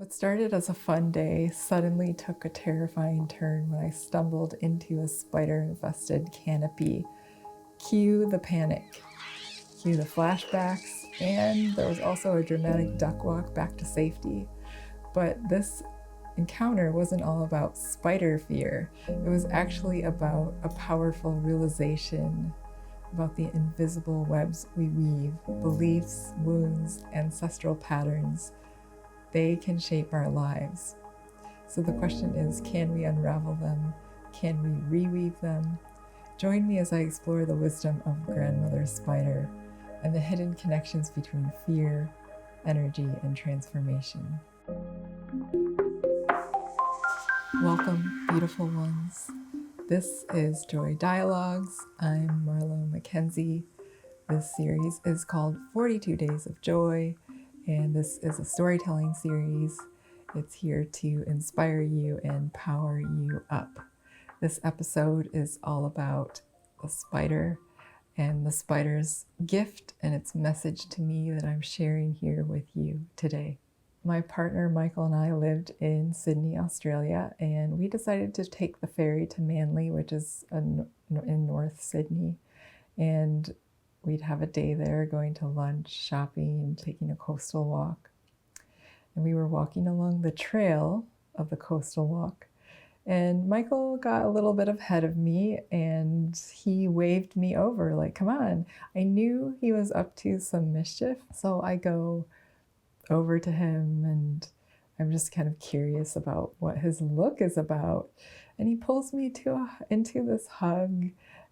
What started as a fun day suddenly took a terrifying turn when I stumbled into a spider-infested canopy. Cue the panic, cue the flashbacks, and there was also a dramatic duck walk back to safety. But this encounter wasn't all about spider fear. It was actually about a powerful realization about the invisible webs we weave, beliefs, wounds, ancestral patterns. They can shape our lives. So the question is, can we unravel them? Can we reweave them? Join me as I explore the wisdom of Grandmother Spider and the hidden connections between fear, energy, and transformation. Welcome, beautiful ones. This is Joy Dialogues. I'm Marlo Mackenzie. This series is called 42 Days of Joy, and this is a storytelling series. It's here to inspire you and power you up. This episode is all about the spider and the spider's gift and its message to me that I'm sharing here with you today. My partner Michael and I lived in Sydney, Australia, and we decided to take the ferry to Manly, which is in North Sydney, and we'd have a day there going to lunch, shopping, and taking a coastal walk. And we were walking along the trail of the coastal walk, and Michael got a little bit ahead of me and he waved me over like, come on. I knew he was up to some mischief, so I go over to him and I'm just kind of curious about what his look is about. And he pulls me into this hug,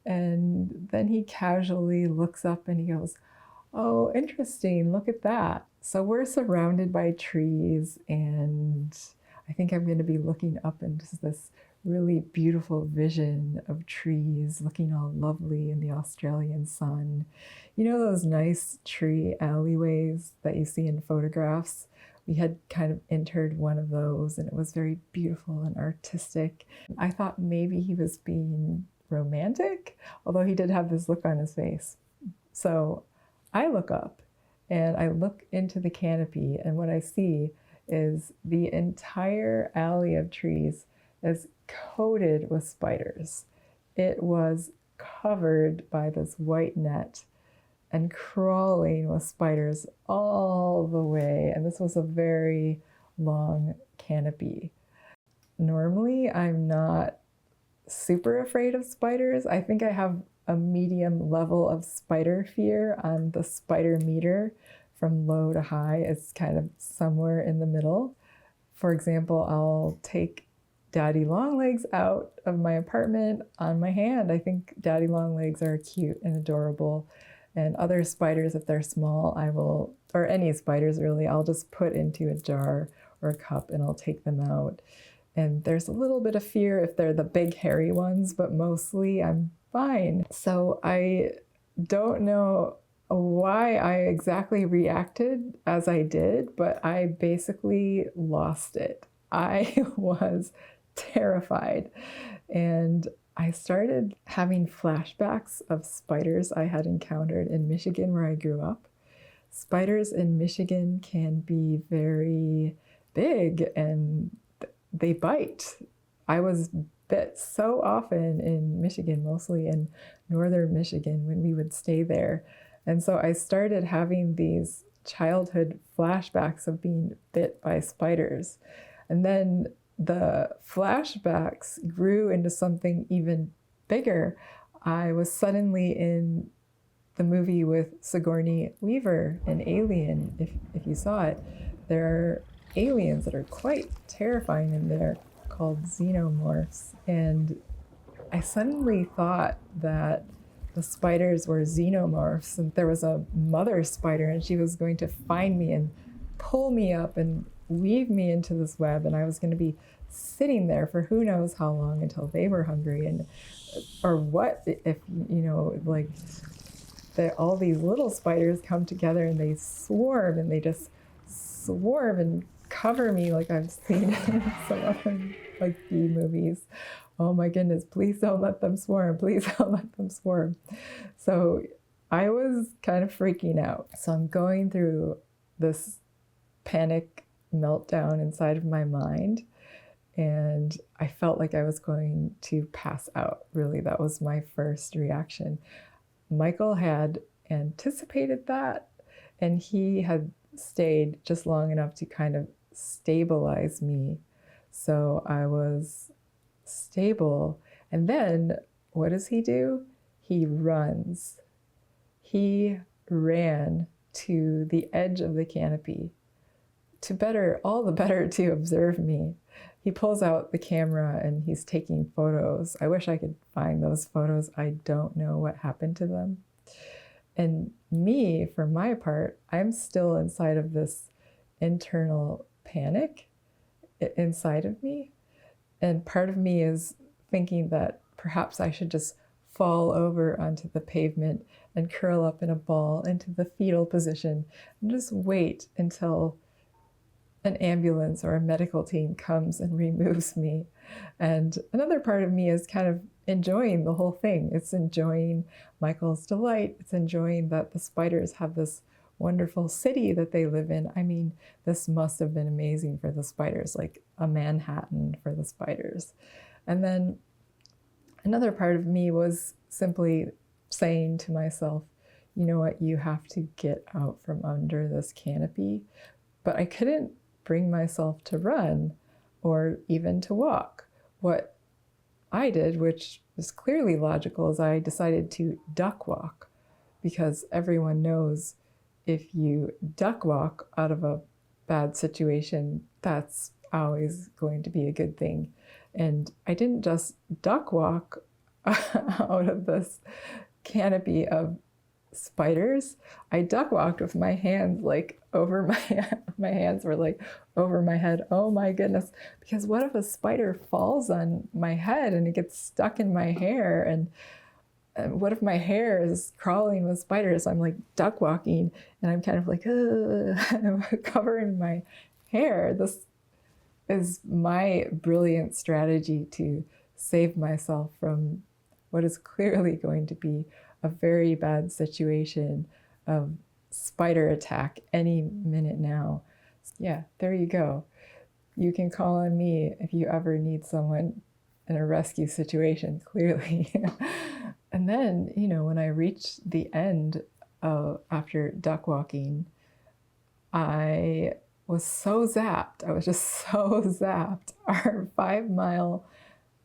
and then he casually looks up and he goes, oh, interesting, look at that. So we're surrounded by trees, and I think I'm going to be looking up into this really beautiful vision of trees looking all lovely in the Australian sun. You know those nice tree alleyways that you see in photographs? We had kind of entered one of those, and it was very beautiful and artistic. I thought maybe he was being romantic, although he did have this look on his face. So I look up and I look into the canopy, and what I see is the entire alley of trees is coated with spiders. It was covered by this white net and crawling with spiders all the way. And this was a very long canopy. Normally, I'm not super afraid of spiders. I think I have a medium level of spider fear on the spider meter. From low to high, it's kind of somewhere in the middle. For example, I'll take daddy long legs out of my apartment on my hand. I think daddy long legs are cute and adorable. And other spiders, if they're small, I will, or any spiders really, I'll just put into a jar or a cup and I'll take them out. And there's a little bit of fear if they're the big hairy ones, but mostly I'm fine. So I don't know why I exactly reacted as I did, but I basically lost it. I was terrified, and I started having flashbacks of spiders I had encountered in Michigan, where I grew up. Spiders in Michigan can be very big and they bite. I was bit so often in Michigan, mostly in northern Michigan, when we would stay there. And so I started having these childhood flashbacks of being bit by spiders. And then the flashbacks grew into something even bigger. I was suddenly in the movie with Sigourney Weaver, an Alien, if you saw it. There are aliens that are quite terrifying in there called xenomorphs. And I suddenly thought that the spiders were xenomorphs, and there was a mother spider, and she was going to find me and pull me up and weave me into this web, and I was going to be sitting there for who knows how long until they were hungry, and or what if, you know, like all these little spiders come together and they swarm, and they just swarm and cover me like I've seen in some other like B movies. Oh my goodness, please don't let them swarm. Please don't let them swarm. So I was kind of freaking out. So I'm going through this panic meltdown inside of my mind. And I felt like I was going to pass out. Really, that was my first reaction. Michael had anticipated that, and he had stayed just long enough to kind of stabilize me. So I was stable. And then what does he do? He runs. He ran to the edge of the canopy all the better to observe me. He pulls out the camera and he's taking photos. I wish I could find those photos. I don't know what happened to them. And me, for my part, I'm still inside of this internal panic inside of me. And part of me is thinking that perhaps I should just fall over onto the pavement and curl up in a ball into the fetal position and just wait until an ambulance or a medical team comes and removes me. And another part of me is kind of enjoying the whole thing. It's enjoying Michael's delight. It's enjoying that the spiders have this wonderful city that they live in. I mean, this must have been amazing for the spiders, like a Manhattan for the spiders. And then another part of me was simply saying to myself, you know what, you have to get out from under this canopy. But I couldn't bring myself to run or even to walk. What I did, which was clearly logical, is I decided to duck walk, because everyone knows if you duck walk out of a bad situation, that's always going to be a good thing. And I didn't just duck walk out of this canopy of spiders. I duck walked with my hands like over my hands were like over my head. Oh my goodness. Because what if a spider falls on my head and it gets stuck in my hair? And what if my hair is crawling with spiders? I'm like duck walking and I'm kind of like, I'm covering my hair. This is my brilliant strategy to save myself from what is clearly going to be a very bad situation of spider attack any minute now. Yeah, there you go. You can call on me if you ever need someone in a rescue situation, clearly. And then, when I reached the end after duck walking, I was so zapped. I was just so zapped. Our 5-mile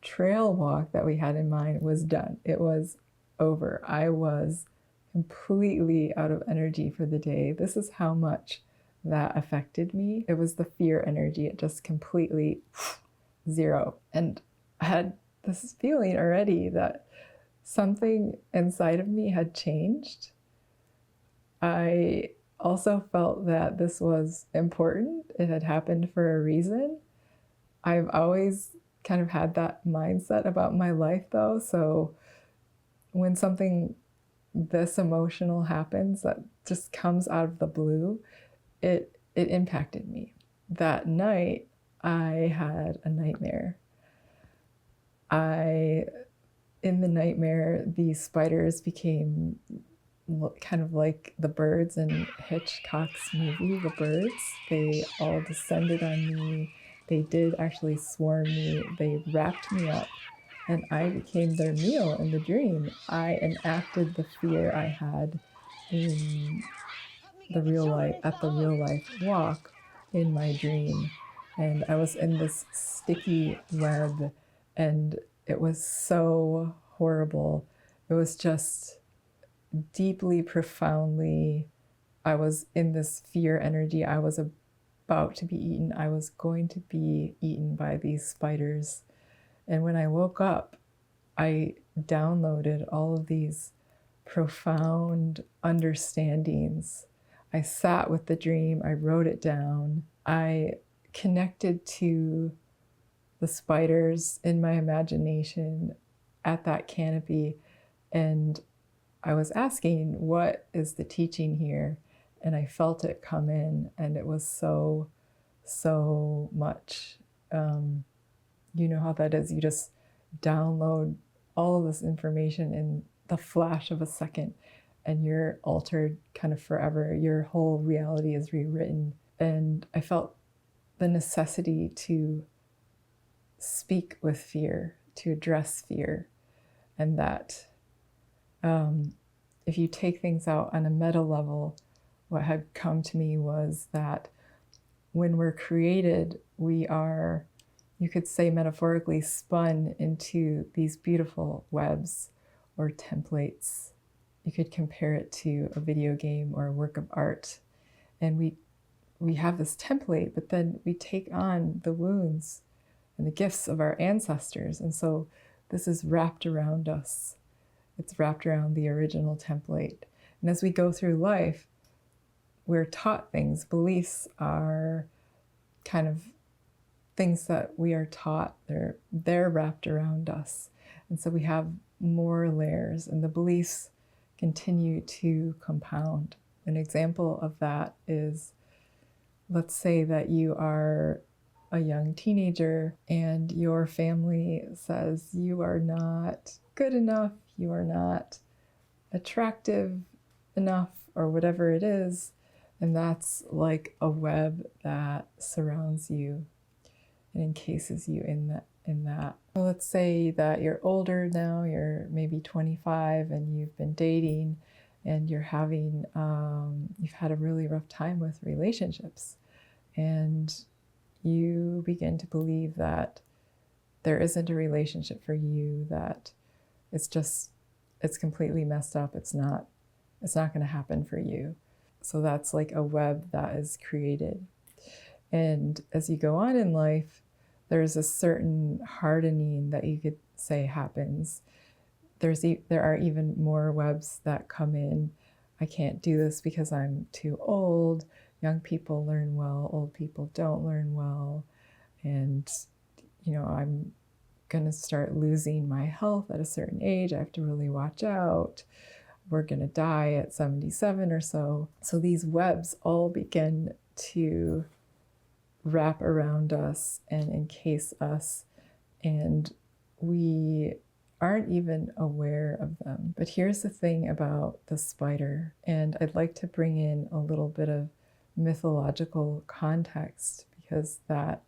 trail walk that we had in mind was done. It was over. I was completely out of energy for the day. This is how much that affected me. It was the fear energy. It just completely zero. And I had this feeling already that something inside of me had changed. I also felt that this was important. It had happened for a reason. I've always kind of had that mindset about my life though. So when something this emotional happens that just comes out of the blue, it impacted me. That night, I had a nightmare. In the nightmare, the spiders became kind of like the birds in Hitchcock's movie, The Birds. They all descended on me. They did actually swarm me. They wrapped me up. And I became their meal in the dream. I enacted the fear I had in the real life, at the real life walk in my dream. And I was in this sticky web, and it was so horrible. It was just deeply, profoundly, I was in this fear energy. I was about to be eaten. I was going to be eaten by these spiders. And when I woke up, I downloaded all of these profound understandings. I sat with the dream, I wrote it down. I connected to the spiders in my imagination at that canopy, and I was asking, what is the teaching here? And I felt it come in, and it was so much. You know how that is. You just download all of this information in the flash of a second, and you're altered kind of forever. Your whole reality is rewritten. And I felt the necessity to speak with fear, to address fear, and that if you take things out on a meta level, what had come to me was that when we're created, we are, you could say metaphorically, spun into these beautiful webs or templates. You could compare it to a video game or a work of art. And we have this template, but then we take on the wounds and the gifts of our ancestors. And so this is wrapped around us. It's wrapped around the original template. And as we go through life, we're taught things. Beliefs are kind of things that we are taught. They're wrapped around us. And so we have more layers, and the beliefs continue to compound. An example of that is, let's say that you are a young teenager and your family says you are not good enough, you are not attractive enough, or whatever it is. And that's like a web that surrounds you and encases you in that. Well, let's say that you're older now, you're maybe 25 and you've been dating and you're having, you've had a really rough time with relationships, and you begin to believe that there isn't a relationship for you, that it's completely messed up. It's not going to happen for you. So that's like a web that is created. And as you go on in life, there's a certain hardening that you could say happens. There are even more webs that come in. I can't do this because I'm too old. Young people learn well, old people don't learn well. And, I'm going to start losing my health at a certain age. I have to really watch out. We're going to die at 77 or so. So these webs all begin to wrap around us and encase us, and we aren't even aware of them. But here's the thing about the spider, and I'd like to bring in a little bit of mythological context because that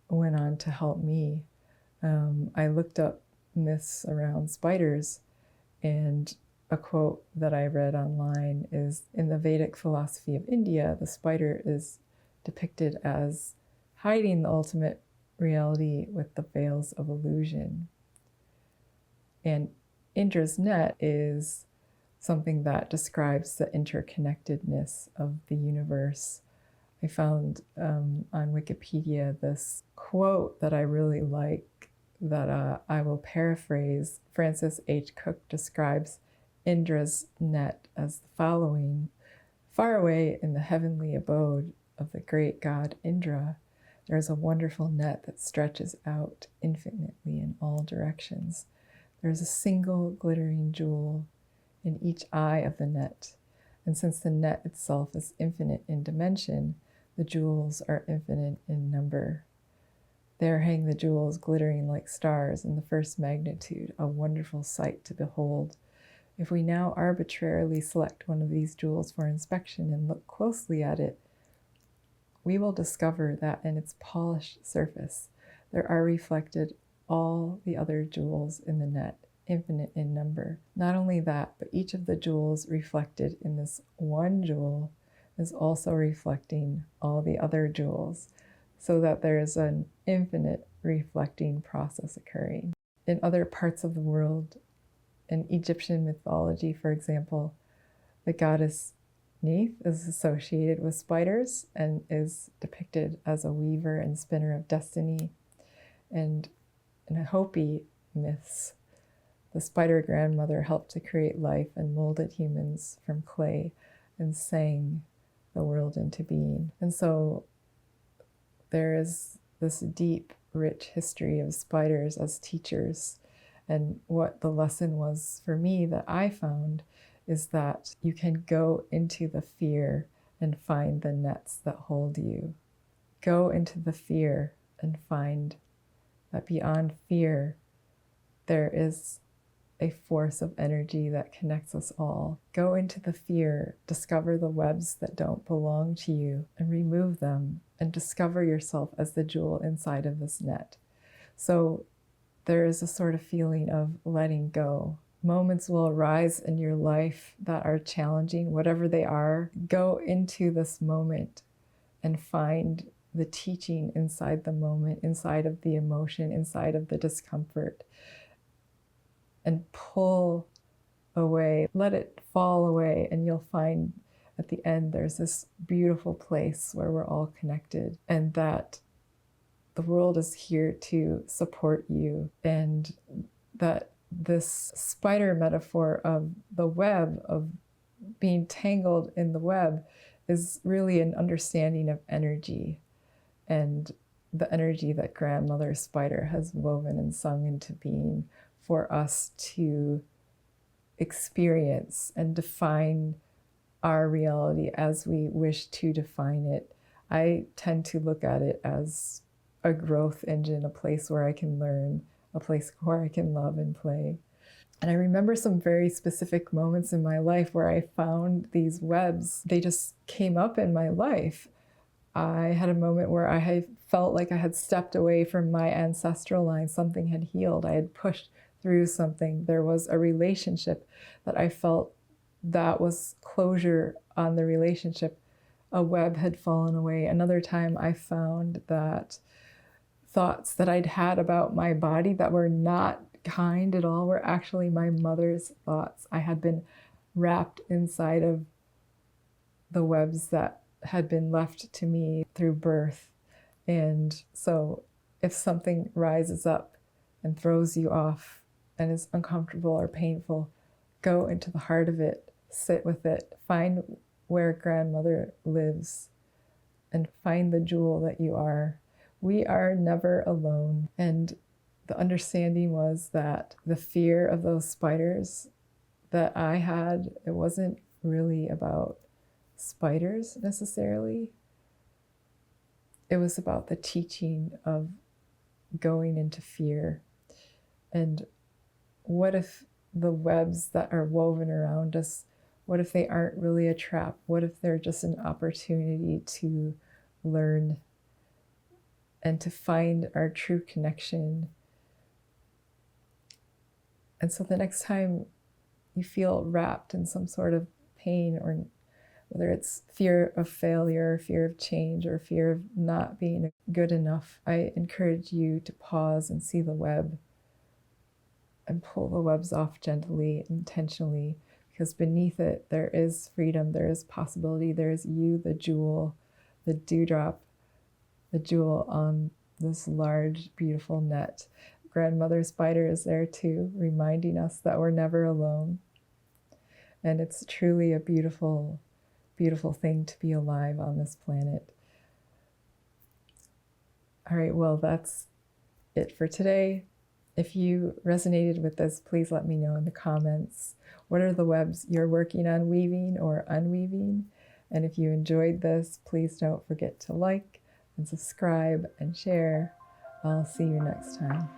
went on to help me. I looked up myths around spiders, and a quote that I read online is, in the Vedic philosophy of India, the spider is depicted as hiding the ultimate reality with the veils of illusion. And Indra's net is something that describes the interconnectedness of the universe. I found on Wikipedia this quote that I really like that I will paraphrase. Francis H. Cook describes Indra's net as the following: far away in the heavenly abode of the great god Indra, there is a wonderful net that stretches out infinitely in all directions. There is a single glittering jewel in each eye of the net, and since the net itself is infinite in dimension, the jewels are infinite in number. There hang the jewels glittering like stars in the first magnitude, a wonderful sight to behold. If we now arbitrarily select one of these jewels for inspection and look closely at it, we will discover that in its polished surface there are reflected all the other jewels in the net, infinite in number. Not only that, but each of the jewels reflected in this one jewel is also reflecting all the other jewels, so that there is an infinite reflecting process occurring. In other parts of the world, in Egyptian mythology, for example, the goddess Neith is associated with spiders and is depicted as a weaver and spinner of destiny. And in Hopi myths, the spider grandmother helped to create life and molded humans from clay and sang the world into being. And so there is this deep, rich history of spiders as teachers. And what the lesson was for me that I found is that you can go into the fear and find the nets that hold you. Go into the fear and find that beyond fear, there is a force of energy that connects us all. Go into the fear, discover the webs that don't belong to you, and remove them, and discover yourself as the jewel inside of this net. So there is a sort of feeling of letting go. Moments will arise in your life that are challenging, whatever they are. Go into this moment and find the teaching inside the moment, inside of the emotion, inside of the discomfort, and pull away, let it fall away, and you'll find at the end there's this beautiful place where we're all connected, and that the world is here to support you, and that this spider metaphor of the web, of being tangled in the web, is really an understanding of energy, and the energy that grandmother spider has woven and sung into being for us to experience and define our reality as we wish to define it. I tend to look at it as a growth engine, a place where I can learn, a place where I can love and play. And I remember some very specific moments in my life where I found these webs. They just came up in my life. I had a moment where I had felt like I had stepped away from my ancestral line. Something had healed. I had pushed through something. There was a relationship that I felt that was closure on the relationship. A web had fallen away. Another time I found that thoughts that I'd had about my body that were not kind at all were actually my mother's thoughts. I had been wrapped inside of the webs that had been left to me through birth. And so if something rises up and throws you off and is uncomfortable or painful, go into the heart of it, sit with it, find where grandmother lives, and find the jewel that you are. We are never alone. And the understanding was that the fear of those spiders that I had, it wasn't really about spiders necessarily. It was about the teaching of going into fear. And what if the webs that are woven around us, what if they aren't really a trap? What if they're just an opportunity to learn and to find our true connection? And so the next time you feel wrapped in some sort of pain, or whether it's fear of failure, fear of change, or fear of not being good enough, I encourage you to pause and see the web and pull the webs off gently, intentionally, because beneath it there is freedom, there is possibility, there is you, the jewel, the dewdrop, the jewel on this large, beautiful net. Grandmother spider is there too, reminding us that we're never alone. And it's truly a beautiful, beautiful thing to be alive on this planet. All right, well, that's it for today. If you resonated with this, please let me know in the comments. What are the webs you're working on weaving or unweaving? And if you enjoyed this, please don't forget to like and subscribe and share. I'll see you next time.